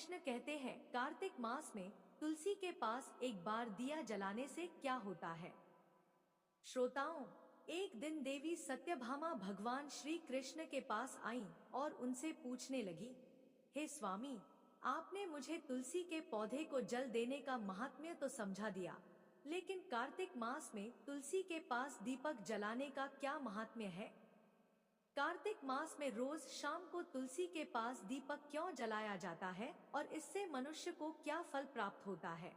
कृष्ण कहते हैं, कार्तिक मास में तुलसी के पास एक बार दिया जलाने से क्या होता है। श्रोताओं, एक दिन देवी सत्यभामा भगवान श्री कृष्ण के पास आईं और उनसे पूछने लगी, हे स्वामी, आपने मुझे तुलसी के पौधे को जल देने का महात्म्य तो समझा दिया, लेकिन कार्तिक मास में तुलसी के पास दीपक जलाने का क्या महात्म्य है। कार्तिक मास में रोज शाम को तुलसी के पास दीपक क्यों जलाया जाता है और इससे मनुष्य को क्या फल प्राप्त होता है।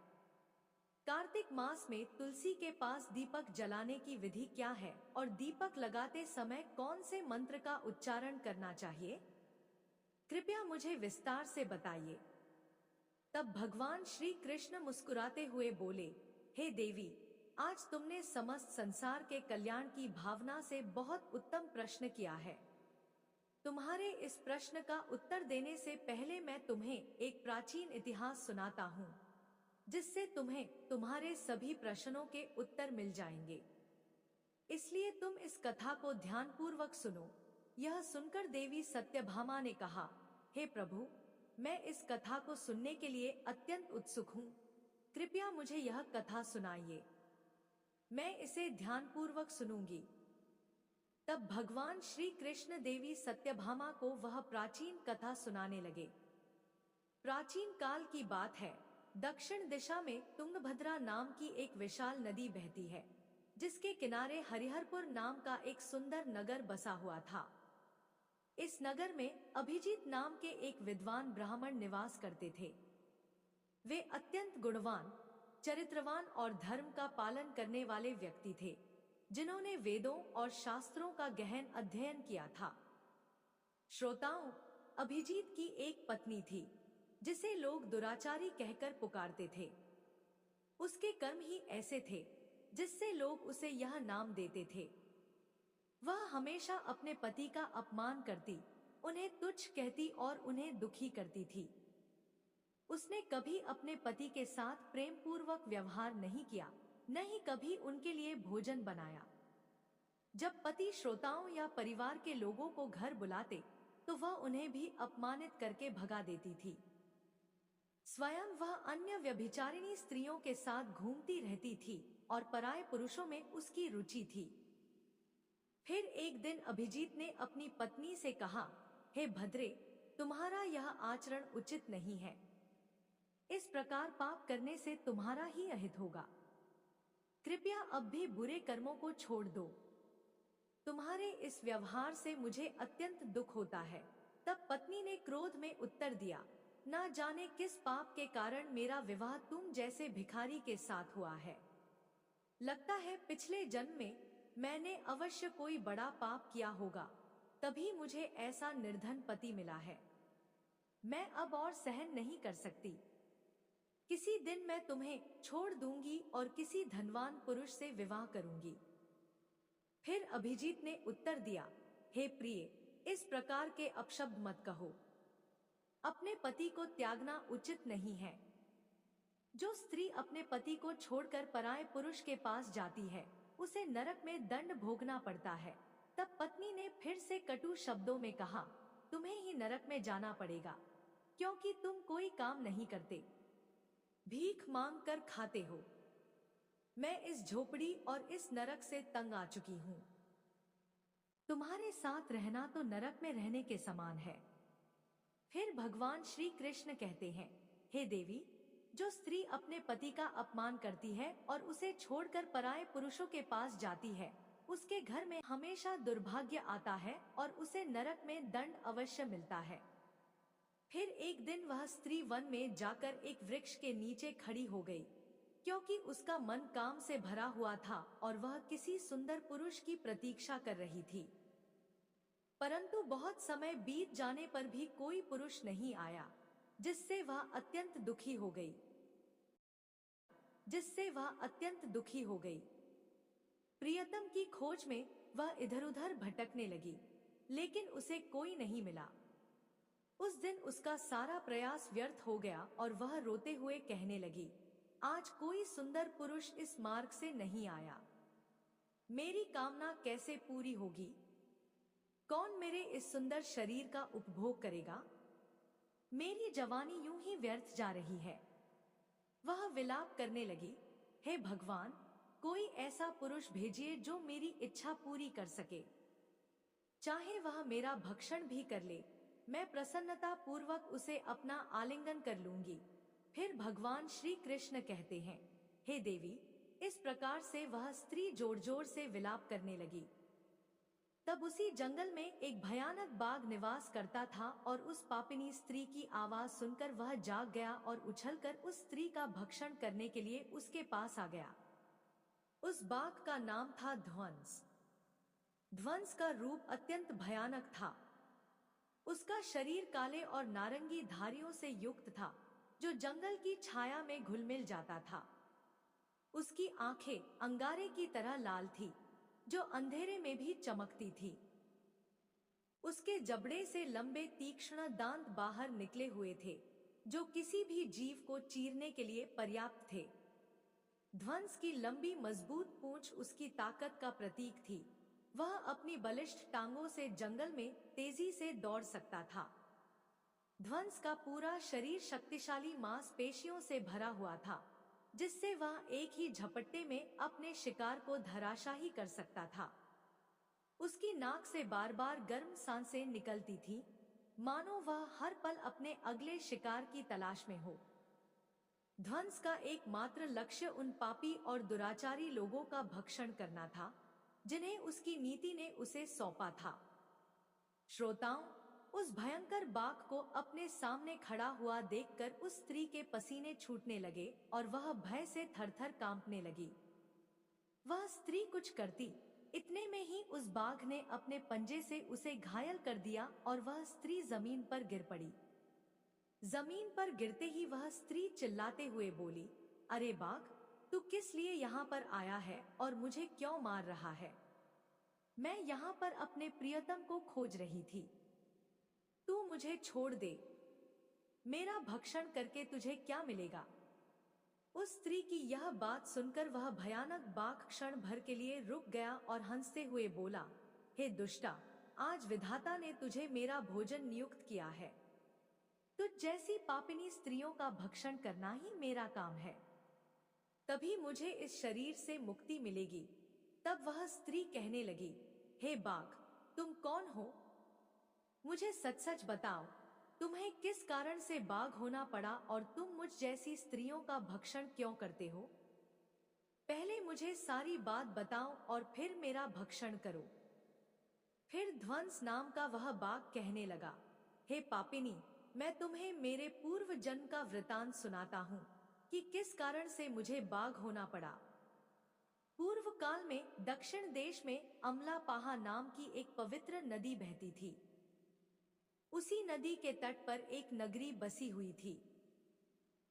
कार्तिक मास में तुलसी के पास दीपक जलाने की विधि क्या है और दीपक लगाते समय कौन से मंत्र का उच्चारण करना चाहिए, कृपया मुझे विस्तार से बताइए। तब भगवान श्री कृष्ण मुस्कुराते हुए बोले, हे देवी, आज तुमने समस्त संसार के कल्याण की भावना से बहुत उत्तम प्रश्न किया है। तुम्हारे इस प्रश्न का उत्तर देने से पहले मैं तुम्हें एक प्राचीन इतिहास सुनाता हूँ, जिससे तुम्हें तुम्हारे सभी प्रश्नों के उत्तर मिल जाएंगे। इसलिए तुम इस कथा को ध्यानपूर्वक सुनो। यह सुनकर देवी सत्यभामा ने कहा, हे प्रभु, मैं इस कथा को सुनने के लिए अत्यंत उत्सुक हूँ। कृपया मुझे यह कथा सुनाइए, मैं इसे ध्यानपूर्वक सुनूंगी। तब भगवान श्री कृष्ण देवी सत्यभामा को वह प्राचीन कथा सुनाने लगे। प्राचीन काल की बात है। दक्षिण दिशा में तुंगभद्रा नाम की एक विशाल नदी बहती है, जिसके किनारे हरिहरपुर नाम का एक सुंदर नगर बसा हुआ था। इस नगर में अभिजीत नाम के एक विद्वान ब्राह्मण निवास करते थे। वे अत्यंत गुणवान, चरित्रवान और धर्म का पालन करने वाले व्यक्ति थे, जिन्होंने वेदों और शास्त्रों का गहन अध्ययन किया था। श्रोताओं, अभिजीत की एक पत्नी थी, जिसे लोग दुराचारी कहकर पुकारते थे। उसके कर्म ही ऐसे थे जिससे लोग उसे यह नाम देते थे। वह हमेशा अपने पति का अपमान करती, उन्हें तुच्छ कहती और उन्हें दुखी करती थी। उसने कभी अपने पति के साथ प्रेम पूर्वक व्यवहार नहीं किया, न ही कभी उनके लिए भोजन बनाया। जब पति श्रोताओं या परिवार के लोगों को घर बुलाते, तो वह उन्हें भी अपमानित करके भगा देती थी। स्वयं वह अन्य व्यभिचारिणी स्त्रियों के साथ घूमती रहती थी और पराये पुरुषों में उसकी रुचि थी। फिर एक दिन अभिजीत ने अपनी पत्नी से कहा, हे भद्रे, तुम्हारा यह आचरण उचित नहीं है। इस प्रकार पाप करने से तुम्हारा ही अहित होगा। कृपया अब भी बुरे कर्मों को छोड़ दो। तुम्हारे इस व्यवहार से मुझे अत्यंत दुख होता है। तब पत्नी ने क्रोध में उत्तर दिया, ना जाने किस पाप के कारण मेरा विवाह तुम जैसे भिखारी के साथ हुआ है। लगता है पिछले जन्म में मैंने अवश्य कोई बड़ा पाप किया होगा, तभी मुझे ऐसा निर्धन पति मिला है। मैं अब और सहन नहीं कर सकती। किसी दिन मैं तुम्हें छोड़ दूंगी और किसी धनवान पुरुष से विवाह करूंगी। फिर अभिजीत ने उत्तर दिया, हे प्रिय, इस प्रकार के अपशब्द मत कहो। अपने पति को त्यागना उचित नहीं है। जो स्त्री अपने पति को छोड़कर पराये पुरुष के पास जाती है, उसे नरक में दंड भोगना पड़ता है। तब पत्नी ने फिर से कटु शब्दों में कहा, तुम्हें ही नरक में जाना पड़ेगा, क्योंकि तुम कोई काम नहीं करते, भीख मांग कर खाते हो। मैं इस झोपड़ी और इस नरक से तंग आ चुकी हूँ। तुम्हारे साथ रहना तो नरक में रहने के समान है। फिर भगवान श्री कृष्ण कहते हैं, हे देवी, जो स्त्री अपने पति का अपमान करती है और उसे छोड़कर पराये पुरुषों के पास जाती है, उसके घर में हमेशा दुर्भाग्य आता है और उसे नरक में दंड अवश्य मिलता है। फिर एक दिन वह स्त्री वन में जाकर एक वृक्ष के नीचे खड़ी हो गई, क्योंकि उसका मन काम से भरा हुआ था और वह किसी सुंदर पुरुष की प्रतीक्षा कर रही थी। परंतु बहुत समय बीत जाने पर भी कोई पुरुष नहीं आया, जिससे वह अत्यंत दुखी हो गई। प्रियतम की खोज में वह इधर उधर भटकने लगी, लेकिन उसे कोई नहीं मिला। उस दिन उसका सारा प्रयास व्यर्थ हो गया और वह रोते हुए कहने लगी, आज कोई सुंदर पुरुष इस मार्ग से नहीं आया। मेरी कामना कैसे पूरी होगी? कौन मेरे इस सुंदर शरीर का उपभोग करेगा? मेरी जवानी यूं ही व्यर्थ जा रही है। वह विलाप करने लगी, हे भगवान, कोई ऐसा पुरुष भेजिए जो मेरी इच्छा पूरी कर सके। चाहे वह मेरा भक्षण भी कर ले, मैं प्रसन्नता पूर्वक उसे अपना आलिंगन कर लूंगी। फिर भगवान श्री कृष्ण कहते हैं, हे देवी। इस प्रकार से वह स्त्री जोर जोर से विलाप करने लगी। तब उसी जंगल में एक भयानक बाघ निवास करता था और उस पापिनी स्त्री की आवाज सुनकर वह जाग गया और उछलकर उस स्त्री का भक्षण करने के लिए उसके पास आ गया। उस बाघ का नाम था ध्वंस। ध्वंस का रूप अत्यंत भयानक था। उसका शरीर काले और नारंगी धारियों से युक्त था, जो जंगल की छाया में घुल-मिल जाता था। उसकी आंखें अंगारे की तरह लाल थी, जो अंधेरे में भी चमकती थी। उसके जबड़े से लंबे तीक्ष्ण दांत बाहर निकले हुए थे, जो किसी भी जीव को चीरने के लिए पर्याप्त थे। ध्वंस की लंबी मजबूत पूंछ उसकी ताकत का प्रतीक थी। वह अपनी बलिष्ठ टांगों से जंगल में तेजी से दौड़ सकता था। ध्वंस का पूरा शरीर शक्तिशाली मांसपेशियों से भरा हुआ था, जिससे वह एक ही झपट्टे में अपने शिकार को धराशायी कर सकता था। उसकी नाक से बार बार गर्म सांसें निकलती थीं, मानो वह हर पल अपने अगले शिकार की तलाश में हो। ध्वंस का एकमात्र लक्ष्य उन पापी और दुराचारी लोगों का भक्षण करना था, जिन्हें उसकी नीति ने उसे सौंपा था। श्रोताओं, उस भयंकर बाघ को अपने सामने खड़ा हुआ देखकर उस स्त्री के पसीने छूटने लगे और वह भय से थरथर कांपने लगी। वह स्त्री कुछ करती, इतने में ही उस बाघ ने अपने पंजे से उसे घायल कर दिया और वह स्त्री जमीन पर गिर पड़ी। जमीन पर गिरते ही वह स्त्री चिल्लाते हुए बोली, अरे बाघ, तू किस लिए यहाँ पर आया है और मुझे क्यों मार रहा है? मैं यहाँ पर अपने प्रियतम को खोज रही थी। तू मुझे छोड़ दे। मेरा भक्षण करके तुझे क्या मिलेगा? उस स्त्री की यह बात सुनकर वह भयानक बाघ क्षण भर के लिए रुक गया और हंसते हुए बोला, हे दुष्टा, आज विधाता ने तुझे मेरा भोजन नियुक्त किया है। तुझ जैसी पापिनी स्त्रियों का भक्षण करना ही मेरा काम है। तभी मुझे इस शरीर से मुक्ति मिलेगी। तब वह स्त्री कहने लगी, हे बाघ, तुम कौन हो? मुझे सच सच बताओ, तुम्हें किस कारण से बाघ होना पड़ा और तुम मुझ जैसी स्त्रियों का भक्षण क्यों करते हो? पहले मुझे सारी बात बताओ और फिर मेरा भक्षण करो। फिर ध्वंस नाम का वह बाघ कहने लगा, हे पापिनी, मैं तुम्हें मेरे पूर्व जन्म का वृतांत सुनाता हूँ कि किस कारण से मुझे बाघ होना पड़ा। पूर्व काल में दक्षिण देश में अमलापाहा नाम की एक पवित्र नदी बहती थी। उसी नदी के तट पर एक नगरी बसी हुई थी।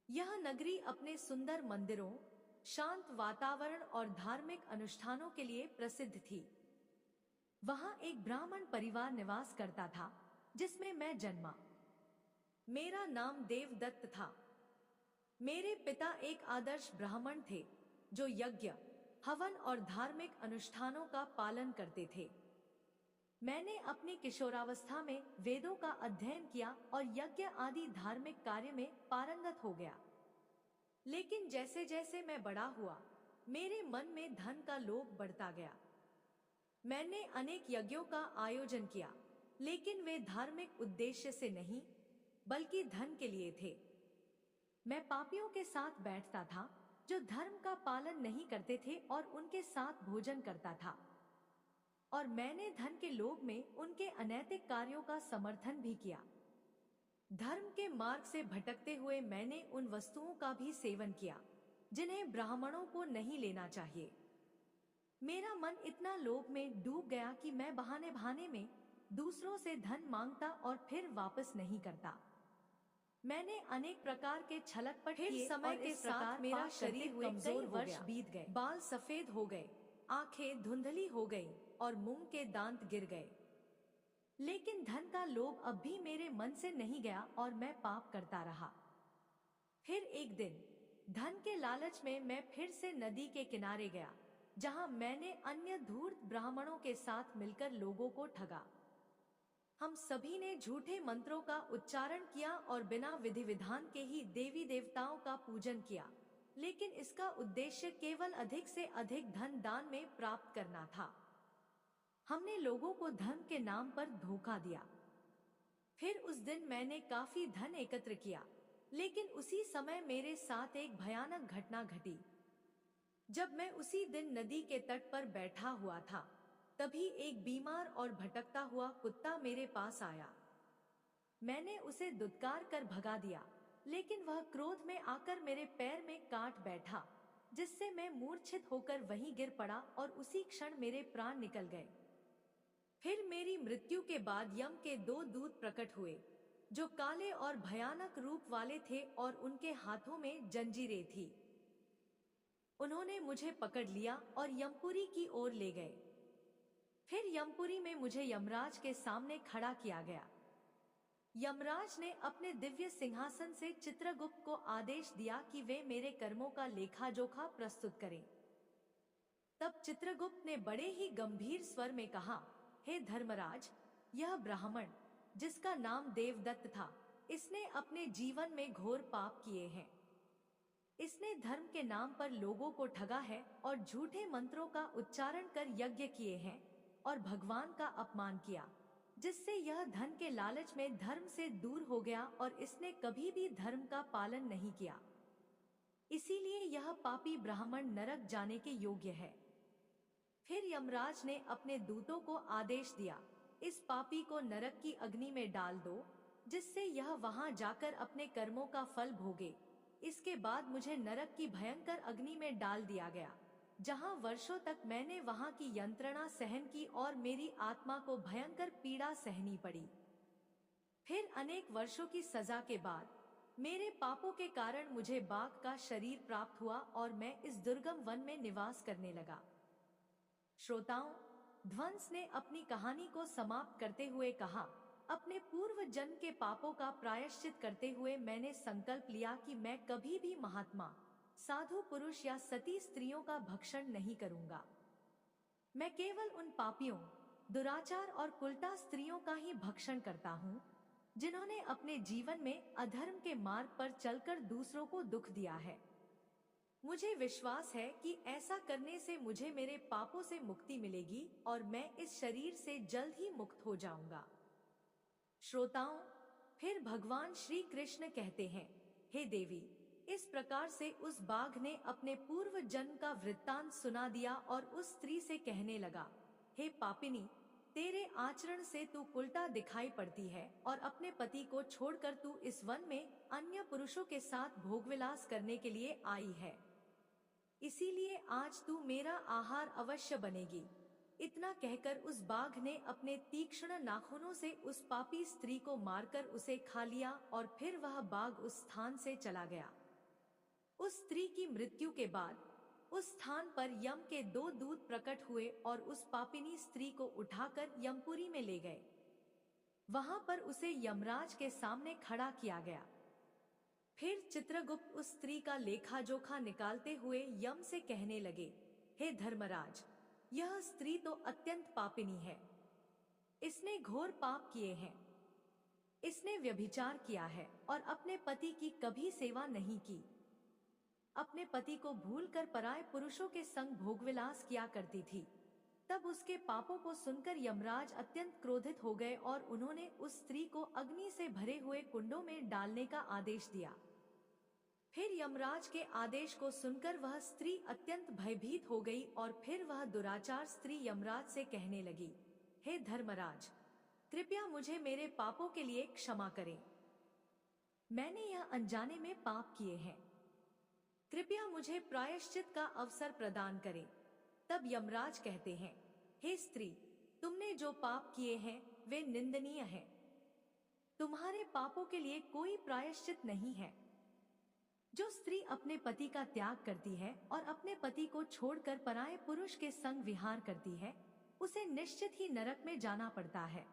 यह नगरी अपने सुंदर मंदिरों, शांत वातावरण और धार्मिक अनुष्ठानों के लिए प्रसिद्ध थी। वहां एक ब्राह्मण परिवार निवास करता था, जिसमें मैं जन्मा। मेरा नाम देवदत्त था। मेरे पिता एक आदर्श ब्राह्मण थे, जो यज्ञ, हवन और धार्मिक अनुष्ठानों का पालन करते थे। मैंने अपनी किशोरावस्था में वेदों का अध्ययन किया और यज्ञ आदि धार्मिक कार्य में पारंगत हो गया। लेकिन जैसे जैसे मैं बड़ा हुआ, मेरे मन में धन का लोभ बढ़ता गया। मैंने अनेक यज्ञों का आयोजन किया, लेकिन वे धार्मिक उद्देश्य से नहीं, बल्कि धन के लिए थे। मैं पापियों के साथ बैठता था, जो धर्म का पालन नहीं करते थे, और उनके साथ भोजन करता था। और मैंने धन के लोभ में उनके अनैतिक कार्यों का समर्थन भी किया। धर्म के मार्ग से भटकते हुए मैंने उन वस्तुओं का भी सेवन किया, जिन्हें ब्राह्मणों को नहीं लेना चाहिए। मेरा मन इतना लोभ में डूब गया कि मैं बहाने बहाने में दूसरों से धन मांगता और फिर वापस नहीं करता। मैंने अनेक प्रकार के छलकपट किए, समय के साथ मेरा शरीर कमजोर वर्ष बीत गए, बाल सफेद हो गए, आंखें धुंधली हो गईं और मुंह के दांत गिर गए। लेकिन धन का लोभ अब भी मेरे मन से नहीं गया और मैं पाप करता रहा। फिर एक दिन धन के लालच में मैं फिर से नदी के किनारे गया, जहां मैंने अन्य धूर्त ब्राह्मणों के साथ मिलकर लोगों को ठगा। हम सभी ने झूठे मंत्रों का उच्चारण किया और बिना विधि विधान के ही देवी देवताओं का पूजन किया, लेकिन इसका उद्देश्य केवल अधिक से अधिक धन दान में प्राप्त करना था। हमने लोगों को धर्म के नाम पर धोखा दिया। फिर उस दिन मैंने काफी धन एकत्र किया, लेकिन उसी समय मेरे साथ एक भयानक घटना घटी। जब मैं उसी दिन नदी के तट पर बैठा हुआ था, तभी एक बीमार और भटकता हुआ कुत्ता मेरे पास आया। मैंने उसे दुत्कार कर भगा दिया, लेकिन वह क्रोध में आकर मेरे पैर में काट बैठा, जिससे मैं मूर्छित होकर वहीं गिर पड़ा और उसी क्षण मेरे प्राण निकल गए। फिर मेरी मृत्यु के बाद यम के 2 दूत प्रकट हुए, जो काले और भयानक रूप वाले थे और उनके हाथों में जंजीरें थी। उन्होंने मुझे पकड़ लिया और यमपुरी की ओर ले गए। फिर यमपुरी में मुझे यमराज के सामने खड़ा किया गया। यमराज ने अपने दिव्य सिंहासन से चित्रगुप्त को आदेश दिया कि वे मेरे कर्मों का लेखा जोखा प्रस्तुत करें। तब चित्रगुप्त ने बड़े ही गंभीर स्वर में कहा, हे धर्मराज, यह ब्राह्मण, जिसका नाम देवदत्त था, इसने अपने जीवन में घोर पाप किए हैं। इसने धर्म के नाम पर लोगों को ठगा है और झूठे मंत्रों का उच्चारण कर यज्ञ किए हैं और भगवान का अपमान किया, जिससे यह धन के लालच में धर्म से दूर हो गया और इसने कभी भी धर्म का पालन नहीं किया। इसीलिए यह पापी ब्राह्मण नरक जाने के योग्य है। फिर यमराज ने अपने दूतों को आदेश दिया, इस पापी को नरक की अग्नि में डाल दो, जिससे यह वहां जाकर अपने कर्मों का फल भोगे। इसके बाद मुझे नरक की भयंकर अग्नि में डाल दिया गया, जहां वर्षों तक मैंने वहां की यंत्रणा सहन की और मेरी आत्मा को भयंकर पीड़ा सहनी पड़ी। फिर अनेक वर्षों की सजा के बाद मेरे पापों के कारण मुझे बाघ का शरीर प्राप्त हुआ और मैं इस दुर्गम वन में निवास करने लगा। श्रोताओं, ध्वंस ने अपनी कहानी को समाप्त करते हुए कहा, अपने पूर्व जन्म के पापों का प्रायश्चित करते हुए मैंने संकल्प लिया कि मैं कभी भी महात्मा, साधु पुरुष या सती स्त्रियों का भक्षण नहीं करूंगा। मैं केवल उन पापियों, दुराचार और कुलटा स्त्रियों का ही भक्षण करता हूँ, जिन्होंने अपने जीवन में अधर्म के मार्ग पर चलकर दूसरों को दुख दिया है। मुझे विश्वास है कि ऐसा करने से मुझे मेरे पापों से मुक्ति मिलेगी और मैं इस शरीर से जल्द ही मुक्त हो जाऊंगा। श्रोताओं, फिर भगवान श्री कृष्ण कहते हैं, हे देवी, इस प्रकार से उस बाघ ने अपने पूर्व जन्म का वृत्तांत सुना दिया और उस स्त्री से कहने लगा, हे पापिनी, तेरे आचरण से तू उल्टा दिखाई पड़ती है और अपने पति को छोड़कर तू इस वन में अन्य पुरुषों के साथ भोगविलास करने के लिए आई है। इसीलिए आज तू मेरा आहार अवश्य बनेगी। इतना कहकर उस बाघ ने अपने तीक्ष्ण नाखूनों से उस पापी स्त्री को मारकर उसे खा लिया और फिर वह बाघ उस स्थान से चला गया। उस स्त्री की मृत्यु के बाद उस स्थान पर यम के 2 दूत प्रकट हुए और उस पापिनी स्त्री को उठाकर यमपुरी में ले गए। वहां पर उसे यमराज के सामने खड़ा किया गया। फिर चित्रगुप्त उस स्त्री का लेखा जोखा निकालते हुए यम से कहने लगे, हे धर्मराज, यह स्त्री तो अत्यंत पापिनी है। इसने घोर पाप किए हैं। इसने व्यभिचार किया है और अपने पति की कभी सेवा नहीं की। अपने पति को भूलकर पराये पुरुषों के संग भोगविलास किया करती थी। तब उसके पापों को सुनकर यमराज अत्यंत क्रोधित हो गए और उन्होंने उस स्त्री को अग्नि से भरे हुए कुंडों में डालने का आदेश दिया। फिर यमराज के आदेश को सुनकर वह स्त्री अत्यंत भयभीत हो गई और फिर वह दुराचार स्त्री यमराज से कहने लगी, हे धर्मराज, कृपया मुझे मेरे पापों के लिए क्षमा करें। मैंने यह अनजाने में पाप किए हैं। कृपया मुझे प्रायश्चित का अवसर प्रदान करें। तब यमराज कहते हैं, हे स्त्री, तुमने जो पाप किए हैं वे निंदनीय हैं। तुम्हारे पापों के लिए कोई प्रायश्चित नहीं है। जो स्त्री अपने पति का त्याग करती है और अपने पति को छोड़कर पराये पुरुष के संग विहार करती है, उसे निश्चित ही नरक में जाना पड़ता है।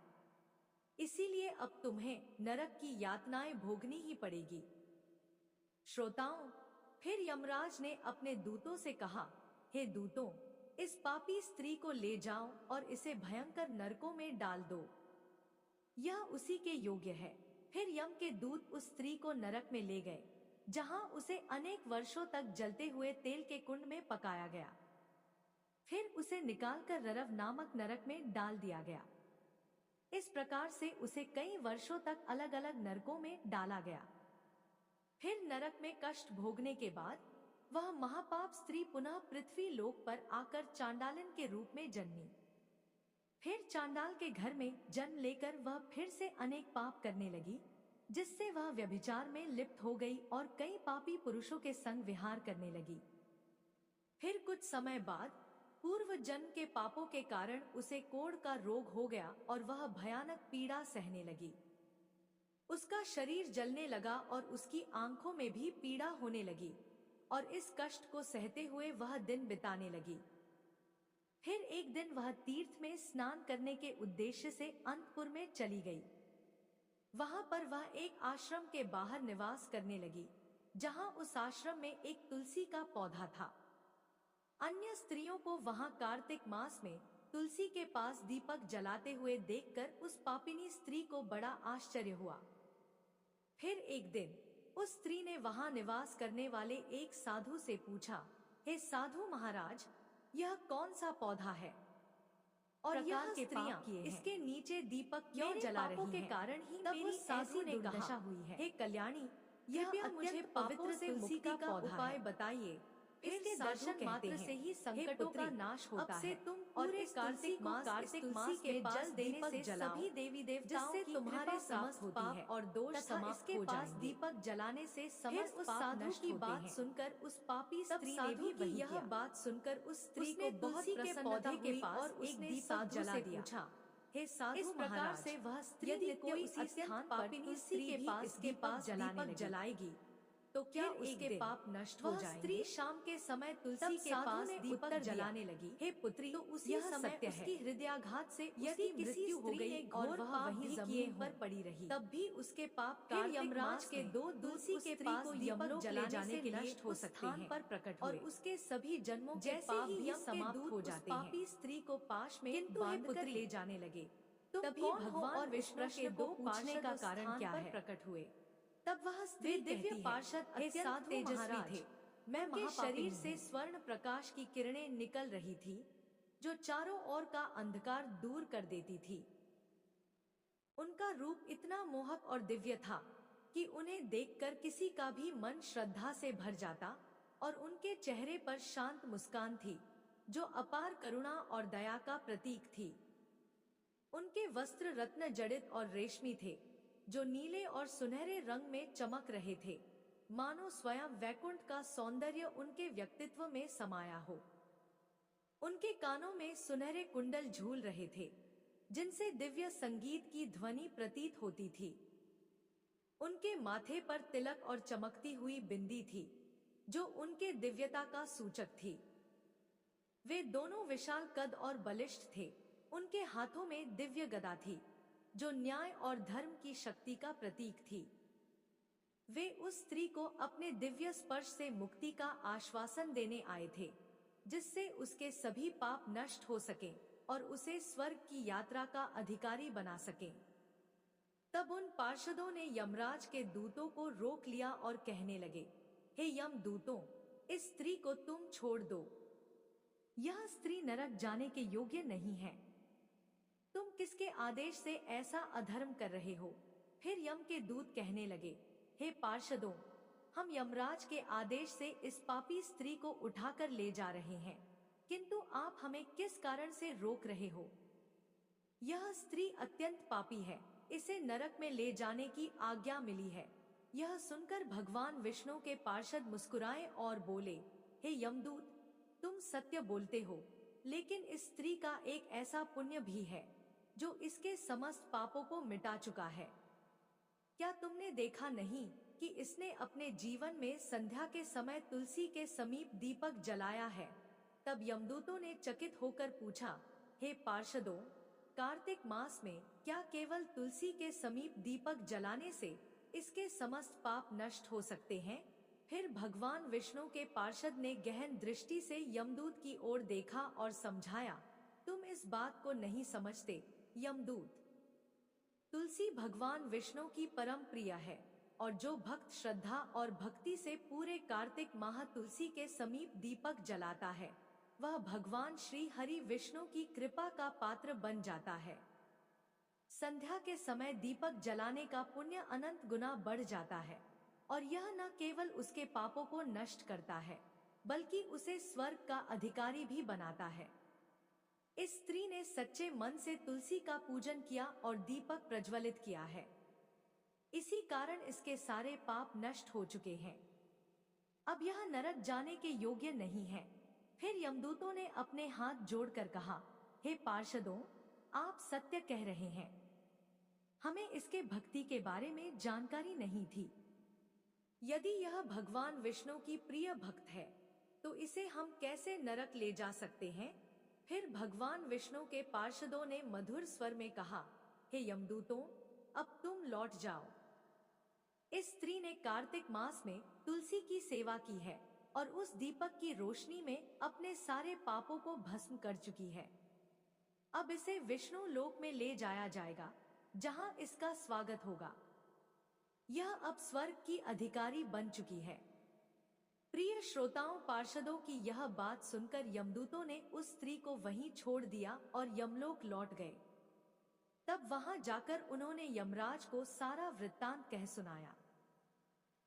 इसीलिए अब तुम्हें नरक की यातनाएं भोगनी ही पड़ेगी। श्रोताओं, फिर यमराज ने अपने दूतों से कहा, हे दूतों, इस पापी स्त्री को ले जाओ और इसे भयंकर नरकों में डाल दो। यह उसी के योग्य है। फिर यम के दूत उस स्त्री को नरक में ले गए, जहां उसे अनेक वर्षों तक जलते हुए तेल के कुंड में पकाया गया। फिर उसे निकालकर ररव नामक नरक में डाल दिया गया। इस प्रकार से उसे कई वर्षों तक अलग अलग नरकों में डाला गया। फिर नरक में कष्ट भोगने के बाद वह महापाप स्त्री पुनः पृथ्वी लोक पर आकर चांडालन के रूप में जन्मी। फिर चांडाल के घर में जन्म लेकर वह फिर से अनेक पाप करने लगी, जिससे वह व्यभिचार में लिप्त हो गई और कई पापी पुरुषों के संग विहार करने लगी। फिर कुछ समय बाद पूर्व जन्म के पापों के कारण उसे कोढ़ का रोग हो गया और वह भयानक पीड़ा सहने लगी। उसका शरीर जलने लगा और उसकी आंखों में भी पीड़ा होने लगी और इस कष्ट को सहते हुए वह दिन बिताने लगी। फिर एक दिन वह तीर्थ में स्नान करने के उद्देश्य से अंतपुर में चली गई। वहां पर वह एक आश्रम के बाहर निवास करने लगी, जहां उस आश्रम में एक तुलसी का पौधा था। अन्य स्त्रियों को वहां कार्तिक मास में तुलसी के पास दीपक जलाते हुए देखकर उस पापिनी स्त्री को बड़ा आश्चर्य हुआ। फिर एक दिन उस स्त्री ने वहां निवास करने वाले एक साधु से पूछा, हे साधु महाराज, यह कौन सा पौधा है और यह स्त्रियां इसके नीचे दीपक क्यों जला रही हैं? के कारण ही मेरी साधु ने कहा, हुई है। हे कल्याणी, कृपया मुझे पवित्र तुलसी का उपाय बताइए। इसके दर्शन मात्र से ही संकटों का नाश होता है। तुम और इस कार्तिक मास के जल देने से सभी देवी देवताओं की तुम्हारे समस्त पाप और दोष समाप्त हो जाएंगे। दीपक जलाने से समस्त उस साधु की बात सुनकर उस पापी स्त्री ने भी यह बात सुनकर उस स्त्री को बहुत प्रसन्नता हुई और उसने दीपक जला दिया। हे साधु, इस प्रकार से वह स्त्री यदि कोई अत्यंत पापिनी स्त्री के पास दीपक जलाएगी तो क्या उसके पाप नष्ट हो जाएंगे? स्त्री शाम के समय तुलसी के पास दीपक जलाने लगी। हे पुत्री, तो उसी समय उसकी हृदयाघात से यदि मृत्यु हो गई और वह वहीं जमीन पर पड़ी रही, तब भी उसके पाप फिर यमराज के दो तुलसी के पास दीपक जलाने जाने के नष्ट हो सकते हैं पर प्रकट और उसके सभी जन्मों के पाप भी समाप्त हो जाते हैं। पापी स्त्री को पाश में बांधकर ले जाने लगे। तभी भगवान विष्णु के दो पूछने का कारण क्या है प्रकट हुए। तब वह स्त्री दिव्य पार्षद अत्यंत तेजस्वी थे। उनके शरीर से स्वर्ण प्रकाश की किरणें निकल रही थी, जो चारों ओर का अंधकार दूर कर देती थी। उनका रूप इतना मोहक और दिव्य था कि उन्हें देखकर किसी का भी मन श्रद्धा से भर जाता और उनके चेहरे पर शांत मुस्कान थी, जो अपार करुणा और दया का प्रतीक थी। उनके वस्त्र रत्न जड़ित और रेशमी थे, जो नीले और सुनहरे रंग में चमक रहे थे, मानो स्वयं वैकुंठ का सौंदर्य उनके व्यक्तित्व में समाया हो। उनके कानों में सुनहरे कुंडल झूल रहे थे, जिनसे दिव्य संगीत की ध्वनि प्रतीत होती थी। उनके माथे पर तिलक और चमकती हुई बिंदी थी, जो उनके दिव्यता का सूचक थी। वे दोनों विशाल कद और बलिष्ठ थे। उनके हाथों में दिव्य गदा थी, जो न्याय और धर्म की शक्ति का प्रतीक थी। वे उस स्त्री को अपने दिव्य स्पर्श से मुक्ति का आश्वासन देने आए थे, जिससे उसके सभी पाप नष्ट हो सके और उसे स्वर्ग की यात्रा का अधिकारी बना सके। तब उन पार्षदों ने यमराज के दूतों को रोक लिया और कहने लगे, हे यम दूतों, इस स्त्री को तुम छोड़ दो। यह स्त्री नरक जाने के योग्य नहीं है। तुम किसके आदेश से ऐसा अधर्म कर रहे हो? फिर यम के दूत कहने लगे, हे पार्षदों, हम यमराज के आदेश से इस पापी स्त्री को उठाकर ले जा रहे हैं, किंतु आप हमें किस कारण से रोक रहे हो? यह स्त्री अत्यंत पापी है, इसे नरक में ले जाने की आज्ञा मिली है। यह सुनकर भगवान विष्णु के पार्षद मुस्कुराए और बोले, हे यमदूत, तुम सत्य बोलते हो, लेकिन इस स्त्री का एक ऐसा पुण्य भी है जो इसके समस्त पापों को मिटा चुका है। क्या तुमने देखा नहीं कि इसने अपने जीवन में संध्या के समय तुलसी के समीप दीपक जलाया है? तब यमदूतों ने चकित होकर पूछा, हे पार्षदों, कार्तिक मास में क्या केवल तुलसी के समीप दीपक जलाने से इसके समस्त पाप नष्ट हो सकते हैं? फिर भगवान विष्णु के पार्षद ने गहन दृष्टि से यमदूत की ओर देखा और समझाया, तुम इस बात को नहीं समझते यमदूत। तुलसी भगवान विष्णु की परम प्रिय है और जो भक्त श्रद्धा और भक्ति से पूरे कार्तिक माह तुलसी के समीप दीपक जलाता है वह भगवान श्री हरि विष्णु की कृपा का पात्र बन जाता है। संध्या के समय दीपक जलाने का पुण्य अनंत गुना बढ़ जाता है और यह न केवल उसके पापों को नष्ट करता है बल्कि उसे स्वर्ग का अधिकारी भी बनाता है। इस स्त्री ने सच्चे मन से तुलसी का पूजन किया और दीपक प्रज्वलित किया है, इसी कारण इसके सारे पाप नष्ट हो चुके हैं। अब यह नरक जाने के योग्य नहीं है। फिर यमदूतों ने अपने हाथ जोड़कर कहा, हे पार्षदों, आप सत्य कह रहे हैं। हमें इसके भक्ति के बारे में जानकारी नहीं थी। यदि यह भगवान विष्णु की प्रिय भक्त है तो इसे हम कैसे नरक ले जा सकते हैं। फिर भगवान विष्णु के पार्षदों ने मधुर स्वर में कहा, हे यमदूतों, अब तुम लौट जाओ। इस स्त्री ने कार्तिक मास में तुलसी की सेवा की है और उस दीपक की रोशनी में अपने सारे पापों को भस्म कर चुकी है। अब इसे विष्णु लोक में ले जाया जाएगा जहां इसका स्वागत होगा। यह अब स्वर्ग की अधिकारी बन चुकी है। प्रिय श्रोताओं, पार्षदों की यह बात सुनकर यमदूतों ने उस स्त्री को वहीं छोड़ दिया और यमलोक लौट गए। तब वहां जाकर उन्होंने यमराज को सारा वृत्तांत कह सुनाया।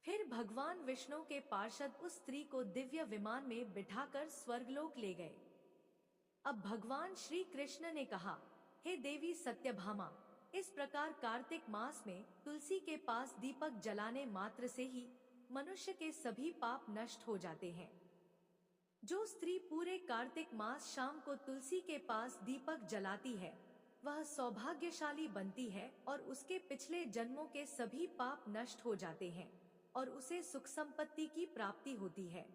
फिर भगवान विष्णु के पार्षद उस स्त्री को दिव्य विमान में बिठाकर स्वर्गलोक ले गए। अब भगवान श्री कृष्ण ने कहा, हे देवी सत्यभामा, इस प्रकार कार्तिक मास में तुलसी के पास दीपक जलाने मात्र से ही मनुष्य के सभी पाप नष्ट हो जाते हैं। जो स्त्री पूरे कार्तिक मास शाम को तुलसी के पास दीपक जलाती है वह सौभाग्यशाली बनती है और उसके पिछले जन्मों के सभी पाप नष्ट हो जाते हैं और उसे सुख संपत्ति की प्राप्ति होती है।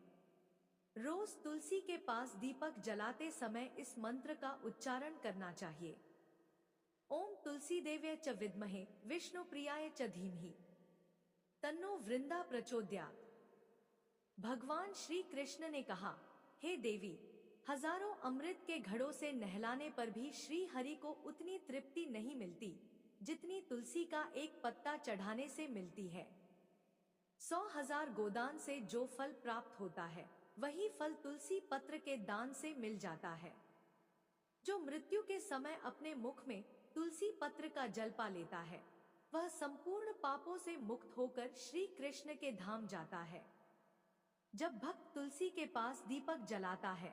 रोज तुलसी के पास दीपक जलाते समय इस मंत्र का उच्चारण करना चाहिए। ओम तुलसी देव्य च विद्महे विष्णु प्रियाय च धीमहि तन्नो वृंदा प्रचोदयात्। भगवान श्री कृष्ण ने कहा, हे देवी, हजारों अमृत के घड़ों से नहलाने पर भी श्री हरि को उतनी तृप्ति नहीं मिलती जितनी तुलसी का एक पत्ता चढ़ाने से मिलती है। 100,000 गोदान से जो फल प्राप्त होता है वही फल तुलसी पत्र के दान से मिल जाता है। जो मृत्यु के समय अपने मुख में तुलसी पत्र का जल पा लेता है वह संपूर्ण पापों से मुक्त होकर श्री कृष्ण के धाम जाता है। जब भक्त तुलसी के पास दीपक जलाता है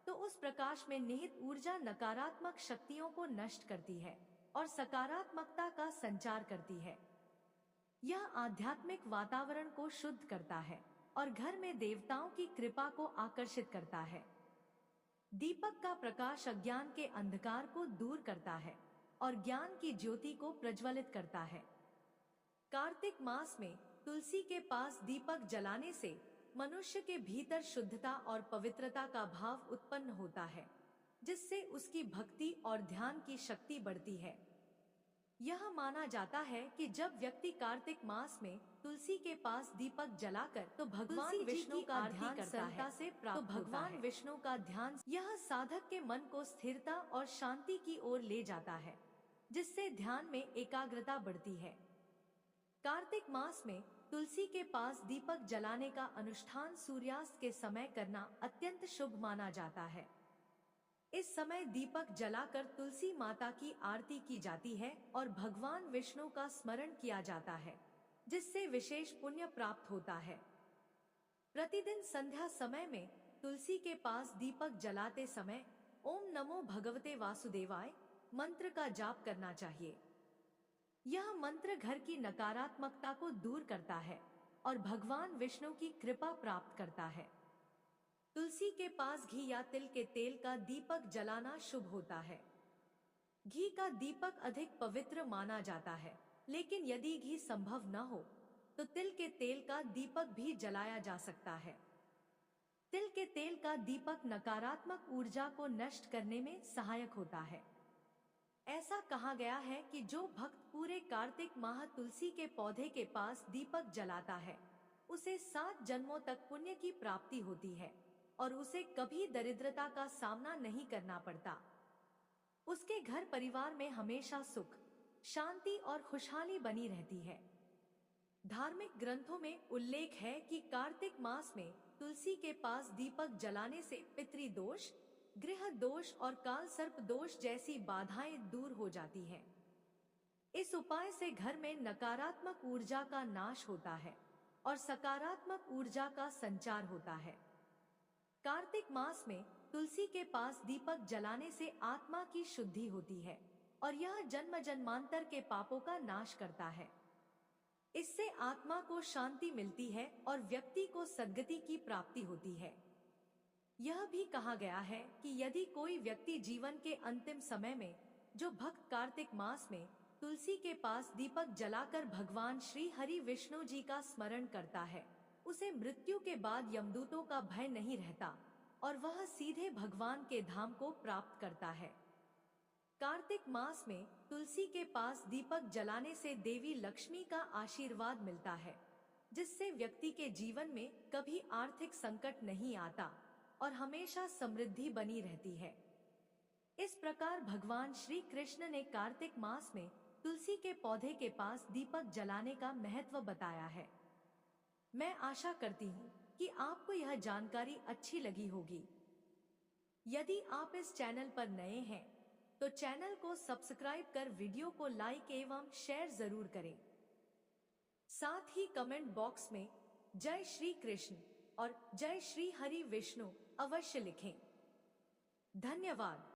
तो उस प्रकाश में निहित ऊर्जा नकारात्मक शक्तियों को नष्ट करती है और सकारात्मकता का संचार करती है। यह आध्यात्मिक वातावरण को शुद्ध करता है और घर में देवताओं की कृपा को आकर्षित करता है। दीपक का प्रकाश अज्ञान के अंधकार को दूर करता है और ज्ञान की ज्योति को प्रज्वलित करता है। कार्तिक मास में तुलसी के पास दीपक जलाने से मनुष्य के भीतर शुद्धता और पवित्रता का भाव उत्पन्न होता है, जिससे उसकी भक्ति और ध्यान की शक्ति बढ़ती है। यह माना जाता है कि जब व्यक्ति कार्तिक मास में तुलसी के पास दीपक जलाकर तो भगवान विष्णु का ध्यान करता है तो भगवान विष्णु का ध्यान यह साधक के मन को स्थिरता और शांति की ओर ले जाता है, जिससे ध्यान में एकाग्रता बढ़ती है। कार्तिक मास में तुलसी के पास दीपक जलाने का अनुष्ठान सूर्यास्त के समय करना अत्यंत शुभ माना जाता है। इस समय दीपक जलाकर तुलसी माता की आरती की जाती है और भगवान विष्णु का स्मरण किया जाता है, जिससे विशेष पुण्य प्राप्त होता है। प्रतिदिन संध्या समय में तुलसी के पास दीपक जलाते समय ओम नमो भगवते वासुदेवाय मंत्र का जाप करना चाहिए। यह मंत्र घर की नकारात्मकता को दूर करता है और भगवान विष्णु की कृपा प्राप्त करता है। तुलसी के पास घी या तिल के तेल का दीपक जलाना शुभ होता है। घी का दीपक अधिक पवित्र माना जाता है, लेकिन यदि घी संभव न हो तो तिल के तेल का दीपक भी जलाया जा सकता है। तिल के तेल का दीपक नकारात्मक ऊर्जा को नष्ट करने में सहायक होता है। ऐसा कहा गया है कि जो भक्त पूरे कार्तिक माह तुलसी के पौधे के पास दीपक जलाता है उसे 7 जन्मों तक पुण्य की प्राप्ति होती है और उसे कभी दरिद्रता का सामना नहीं करना पड़ता। उसके घर परिवार में हमेशा सुख, शांति और खुशहाली बनी रहती है। धार्मिक ग्रंथों में उल्लेख है कि कार्तिक मास में तुलसी के पास दीपक जलाने से पितृदोष, गृह दोष और काल सर्प दोष जैसी बाधाएं दूर हो जाती हैं। इस उपाय से घर में नकारात्मक ऊर्जा का नाश होता है और सकारात्मक ऊर्जा का संचार होता है। कार्तिक मास में तुलसी के पास दीपक जलाने से आत्मा की शुद्धि होती है और यह जन्म जन्मांतर के पापों का नाश करता है। इससे आत्मा को शांति मिलती है और व्यक्ति को सद्गति की प्राप्ति होती है। यह भी कहा गया है कि यदि कोई व्यक्ति जीवन के अंतिम समय में जो भक्त कार्तिक मास में तुलसी के पास दीपक जलाकर भगवान श्री हरि विष्णु जी का स्मरण करता है, उसे मृत्यु के बाद यमदूतों का भय नहीं रहता और वह सीधे भगवान के धाम को प्राप्त करता है। कार्तिक मास में तुलसी के पास दीपक जलाने से देवी लक्ष्मी का आशीर्वाद मिलता है, जिससे व्यक्ति के जीवन में कभी आर्थिक संकट नहीं आता और हमेशा समृद्धि बनी रहती है। इस प्रकार भगवान श्री कृष्ण ने कार्तिक मास में तुलसी के पौधे के पास दीपक जलाने का महत्व बताया है। मैं आशा करती हूँ कि आपको यह जानकारी अच्छी लगी होगी। यदि आप इस चैनल पर नए हैं तो चैनल को सब्सक्राइब कर वीडियो को लाइक एवं शेयर जरूर करें। साथ ही कमेंट बॉक्स में जय श्री कृष्ण और जय श्री हरि विष्णु अवश्य लिखें। धन्यवाद।